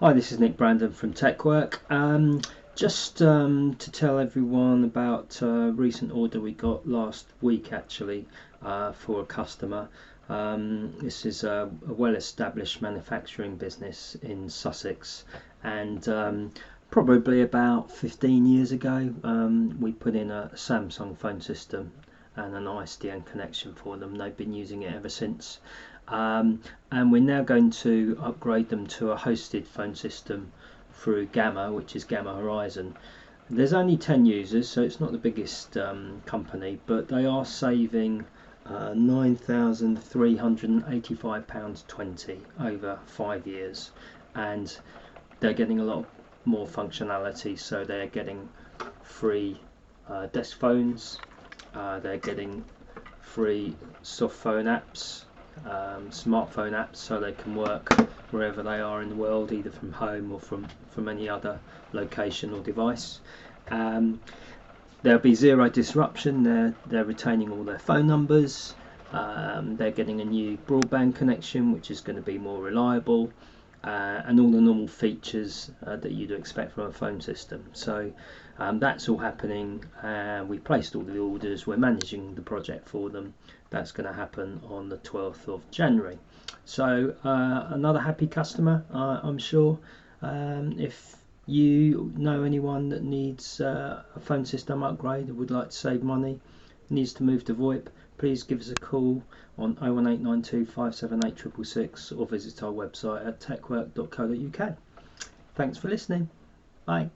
Hi, this is Nick Brandon from Tecwork. Just to tell everyone about a recent order we got last week actually for a customer. This is a well-established manufacturing business in Sussex, and probably about 15 years ago we put in a Samsung phone system and an ISDN connection for them. They've been using it ever since. And we're now going to upgrade them to a hosted phone system through Gamma, which is Gamma Horizon. There's only 10 users, so it's not the biggest company, but they are saving £9,385.20 over 5 years, and they're getting a lot more functionality. So they're getting free desk phones, they're getting free soft phone apps, smartphone apps, so they can work wherever they are in the world, either from home or from any other location or device. There'll be zero disruption. They're retaining all their phone numbers. They're getting a new broadband connection, which is going to be more reliable, and all the normal features that you'd expect from a phone system. So that's all happening. We placed all the orders. We're managing the project for them. That's going to happen on the 12th of January. So another happy customer, I'm sure. If you know anyone that needs a phone system upgrade or would like to save money, needs to move to VoIP, please give us a call on 01892 578 666 or visit our website at tecwork.co.uk. Thanks for listening. Bye.